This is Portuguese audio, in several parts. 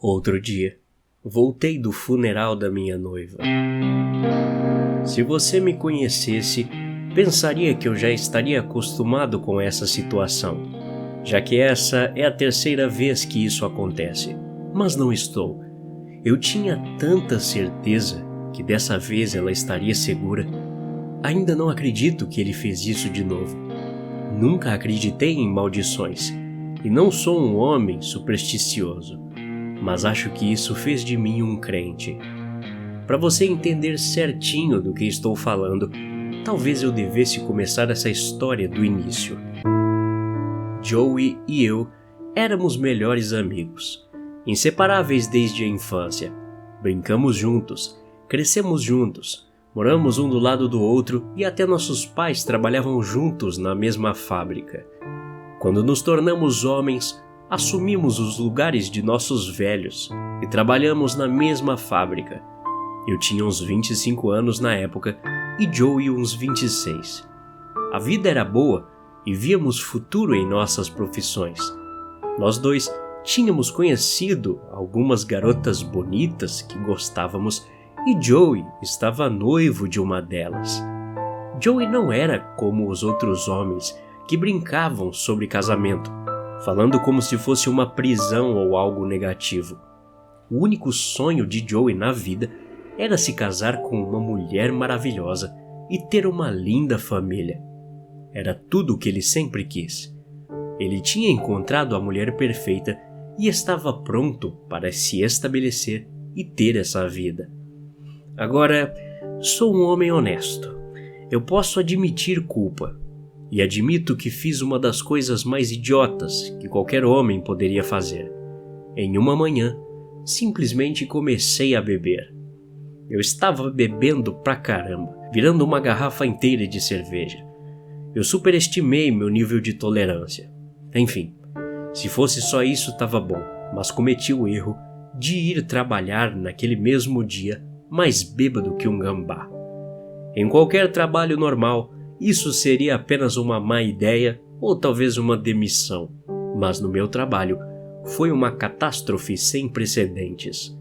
Outro dia, voltei do funeral da minha noiva. Se você me conhecesse, pensaria que eu já estaria acostumado com essa situação, já que essa é a terceira vez que isso acontece. Mas não estou. Eu tinha tanta certeza que dessa vez ela estaria segura. Ainda não acredito que ele fez isso de novo. Nunca acreditei em maldições, e não sou um homem supersticioso, mas acho que isso fez de mim um crente. Para você entender certinho do que estou falando, talvez eu devesse começar essa história do início. Joey e eu éramos melhores amigos, inseparáveis desde a infância. Brincamos juntos, crescemos juntos, moramos um do lado do outro e até nossos pais trabalhavam juntos na mesma fábrica. Quando nos tornamos homens, assumimos os lugares de nossos velhos e trabalhamos na mesma fábrica. Eu tinha uns 25 anos na época e Joey uns 26. A vida era boa e víamos futuro em nossas profissões. Nós dois tínhamos conhecido algumas garotas bonitas que gostávamos e Joey estava noivo de uma delas. Joey não era como os outros homens que brincavam sobre casamento, falando como se fosse uma prisão ou algo negativo. O único sonho de Joey na vida era se casar com uma mulher maravilhosa e ter uma linda família. Era tudo o que ele sempre quis. Ele tinha encontrado a mulher perfeita e estava pronto para se estabelecer e ter essa vida. Agora, sou um homem honesto. Eu posso admitir culpa. E admito que fiz uma das coisas mais idiotas que qualquer homem poderia fazer. Em uma manhã, simplesmente comecei a beber. Eu estava bebendo pra caramba, virando uma garrafa inteira de cerveja. Eu superestimei meu nível de tolerância. Enfim, se fosse só isso estava bom, mas cometi o erro de ir trabalhar naquele mesmo dia mais bêbado que um gambá. Em qualquer trabalho normal, isso seria apenas uma má ideia ou talvez uma demissão, mas no meu trabalho foi uma catástrofe sem precedentes.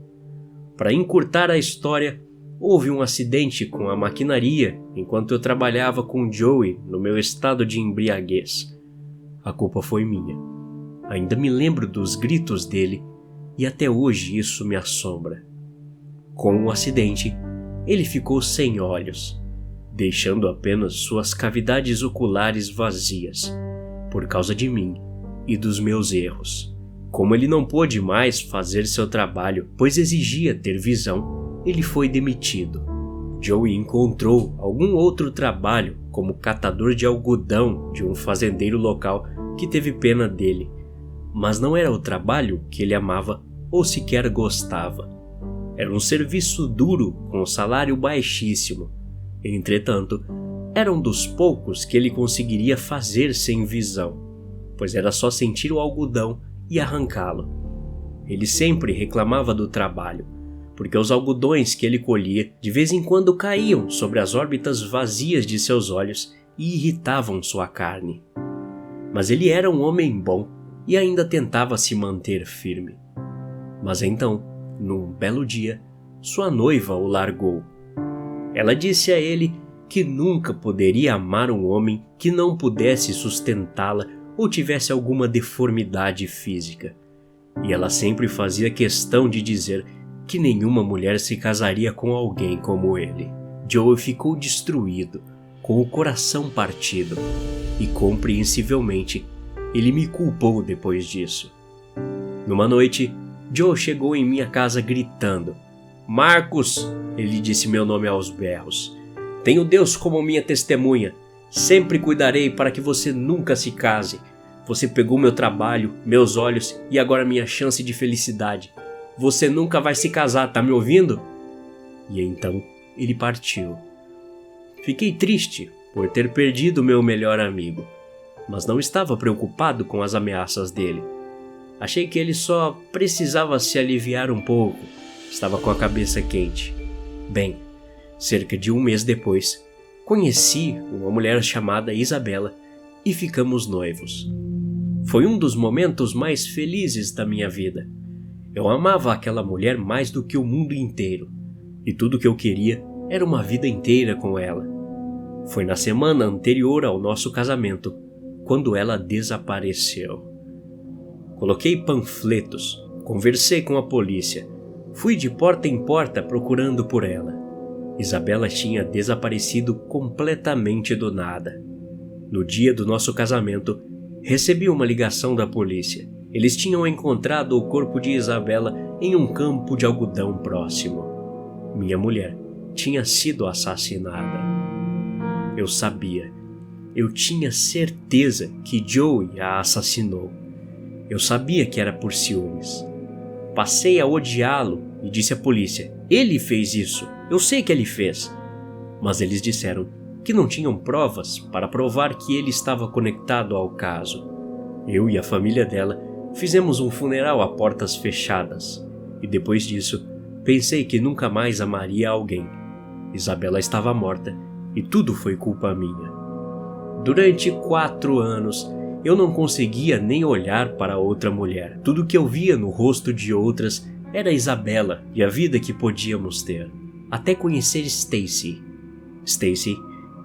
Para encurtar a história, houve um acidente com a maquinaria enquanto eu trabalhava com Joey no meu estado de embriaguez. A culpa foi minha. Ainda me lembro dos gritos dele e até hoje isso me assombra. Com o acidente, ele ficou sem olhos, deixando apenas suas cavidades oculares vazias, por causa de mim e dos meus erros. Como ele não pôde mais fazer seu trabalho, pois exigia ter visão, ele foi demitido. Joey encontrou algum outro trabalho como catador de algodão de um fazendeiro local que teve pena dele, mas não era o trabalho que ele amava ou sequer gostava. Era um serviço duro com salário baixíssimo. Entretanto, era um dos poucos que ele conseguiria fazer sem visão, pois era só sentir o algodão e arrancá-lo. Ele sempre reclamava do trabalho, porque os algodões que ele colhia de vez em quando caíam sobre as órbitas vazias de seus olhos e irritavam sua carne. Mas ele era um homem bom e ainda tentava se manter firme. Mas então, num belo dia, sua noiva o largou. Ela disse a ele que nunca poderia amar um homem que não pudesse sustentá-la ou tivesse alguma deformidade física. E ela sempre fazia questão de dizer que nenhuma mulher se casaria com alguém como ele. Joey ficou destruído, com o coração partido, e compreensivelmente ele me culpou depois disso. Numa noite, Joe chegou em minha casa gritando. "Marcos!" ele disse meu nome aos berros. "Tenho Deus como minha testemunha. Sempre cuidarei para que você nunca se case. Você pegou meu trabalho, meus olhos e agora minha chance de felicidade. Você nunca vai se casar, tá me ouvindo?" E então ele partiu. Fiquei triste por ter perdido meu melhor amigo, mas não estava preocupado com as ameaças dele. Achei que ele só precisava se aliviar um pouco. Estava com a cabeça quente. Bem, cerca de um mês depois, conheci uma mulher chamada Isabela e ficamos noivos. Foi um dos momentos mais felizes da minha vida. Eu amava aquela mulher mais do que o mundo inteiro, e tudo que eu queria era uma vida inteira com ela. Foi na semana anterior ao nosso casamento, quando ela desapareceu. Coloquei panfletos, conversei com a polícia, fui de porta em porta procurando por ela. Isabela tinha desaparecido completamente do nada. No dia do nosso casamento, recebi uma ligação da polícia. Eles tinham encontrado o corpo de Isabela em um campo de algodão próximo. Minha mulher tinha sido assassinada. Eu sabia. Eu tinha certeza que Joey a assassinou. Eu sabia que era por ciúmes. Passei a odiá-lo e disse à polícia: ele fez isso, eu sei que ele fez. Mas eles disseram que não tinham provas para provar que ele estava conectado ao caso. Eu e a família dela fizemos um funeral a portas fechadas, e depois disso, pensei que nunca mais amaria alguém. Isabela estava morta, e tudo foi culpa minha. Durante 4 anos, eu não conseguia nem olhar para outra mulher. Tudo que eu via no rosto de outras era Isabela e a vida que podíamos ter. Até conhecer Stacy. Stacy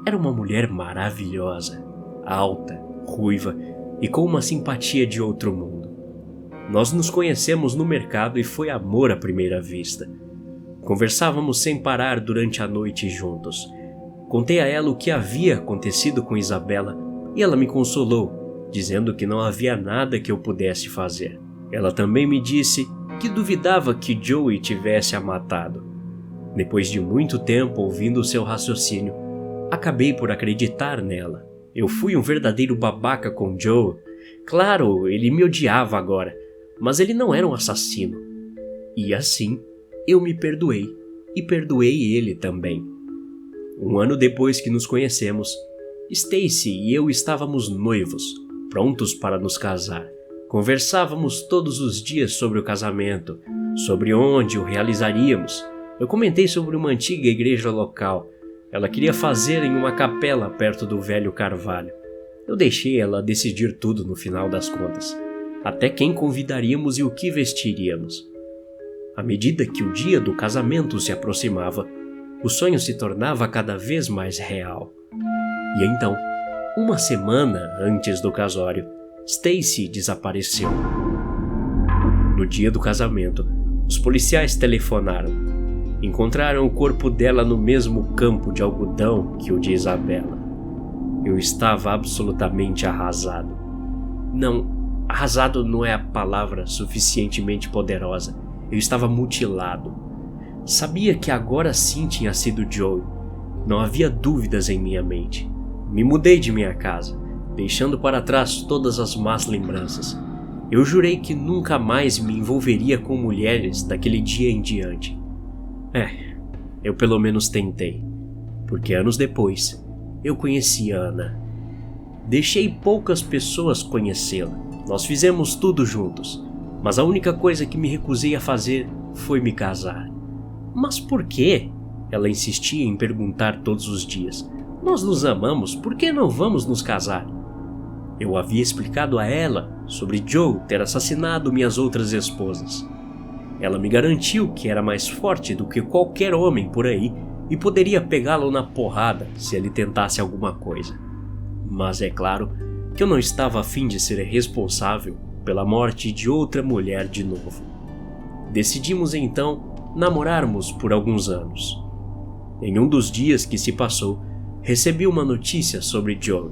era uma mulher maravilhosa, alta, ruiva e com uma simpatia de outro mundo. Nós nos conhecemos no mercado e foi amor à primeira vista. Conversávamos sem parar durante a noite juntos. Contei a ela o que havia acontecido com Isabela e ela me consolou, dizendo que não havia nada que eu pudesse fazer. Ela também me disse que duvidava que Joey tivesse a matado. Depois de muito tempo ouvindo o seu raciocínio, acabei por acreditar nela. Eu fui um verdadeiro babaca com Joe. Claro, ele me odiava agora, mas ele não era um assassino. E assim, eu me perdoei, e perdoei ele também. 1 ano depois que nos conhecemos, Stacy e eu estávamos noivos, prontos para nos casar. Conversávamos todos os dias sobre o casamento, sobre onde o realizaríamos. Eu comentei sobre uma antiga igreja local. Ela queria fazer em uma capela perto do velho carvalho. Eu deixei ela decidir tudo no final das contas, até quem convidaríamos e o que vestiríamos. À medida que o dia do casamento se aproximava, o sonho se tornava cada vez mais real. E então, 1 semana antes do casório, Stacy desapareceu. No dia do casamento, os policiais telefonaram. Encontraram o corpo dela no mesmo campo de algodão que o de Isabela. Eu estava absolutamente arrasado. Não, arrasado não é a palavra suficientemente poderosa. Eu estava mutilado. Sabia que agora sim tinha sido Joey. Não havia dúvidas em minha mente. Me mudei de minha casa, deixando para trás todas as más lembranças. Eu jurei que nunca mais me envolveria com mulheres daquele dia em diante. Eu pelo menos tentei, porque anos depois, eu conheci Ana. Deixei poucas pessoas conhecê-la. Nós fizemos tudo juntos, mas a única coisa que me recusei a fazer foi me casar. Mas por quê? Ela insistia em perguntar todos os dias. Nós nos amamos, por que não vamos nos casar? Eu havia explicado a ela sobre Joe ter assassinado minhas outras esposas. Ela me garantiu que era mais forte do que qualquer homem por aí e poderia pegá-lo na porrada se ele tentasse alguma coisa. Mas é claro que eu não estava a fim de ser responsável pela morte de outra mulher de novo. Decidimos então namorarmos por alguns anos. Em um dos dias que se passou, recebi uma notícia sobre Joe.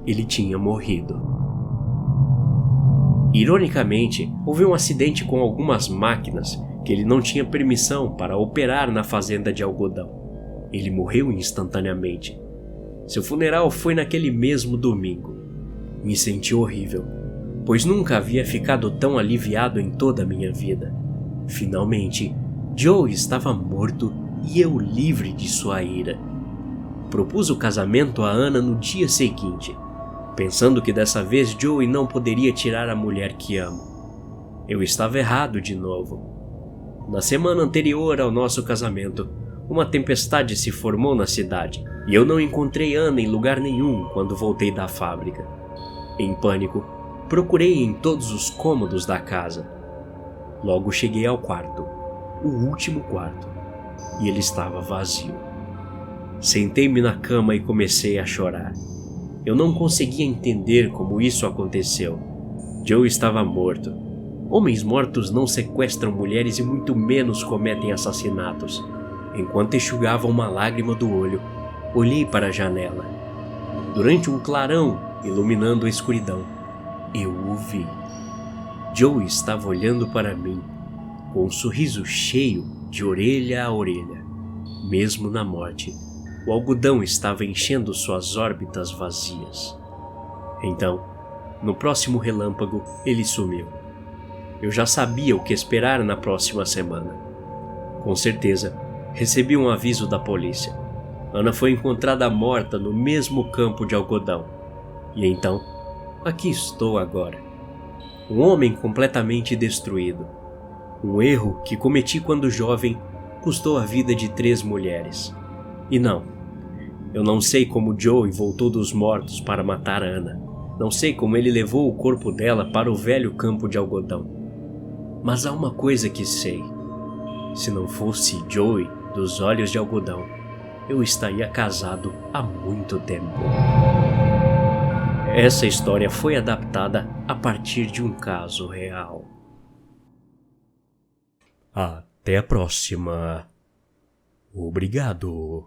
Ele tinha morrido. Ironicamente, houve um acidente com algumas máquinas que ele não tinha permissão para operar na fazenda de algodão. Ele morreu instantaneamente. Seu funeral foi naquele mesmo domingo. Me senti horrível, pois nunca havia ficado tão aliviado em toda a minha vida. Finalmente, Joe estava morto e eu livre de sua ira. Propus o casamento a Ana no dia seguinte, pensando que dessa vez Joey não poderia tirar a mulher que amo. Eu estava errado de novo. Na semana anterior ao nosso casamento, uma tempestade se formou na cidade e eu não encontrei Ana em lugar nenhum quando voltei da fábrica. Em pânico, procurei em todos os cômodos da casa. Logo cheguei ao quarto, o último quarto, e ele estava vazio. Sentei-me na cama e comecei a chorar. Eu não conseguia entender como isso aconteceu. Joe estava morto. Homens mortos não sequestram mulheres e muito menos cometem assassinatos. Enquanto enxugava uma lágrima do olho, olhei para a janela. Durante um clarão iluminando a escuridão, eu o vi. Joe estava olhando para mim, com um sorriso cheio de orelha a orelha. Mesmo na morte, o algodão estava enchendo suas órbitas vazias. Então, no próximo relâmpago, ele sumiu. Eu já sabia o que esperar na próxima semana. Com certeza, recebi um aviso da polícia. Ana foi encontrada morta no mesmo campo de algodão. E então, aqui estou agora. Um homem completamente destruído. Um erro que cometi quando jovem custou a vida de 3 mulheres. E não, eu não sei como Joey voltou dos mortos para matar Ana. Não sei como ele levou o corpo dela para o velho campo de algodão. Mas há uma coisa que sei. Se não fosse Joey dos olhos de algodão, eu estaria casado há muito tempo. Essa história foi adaptada a partir de um caso real. Até a próxima. Obrigado.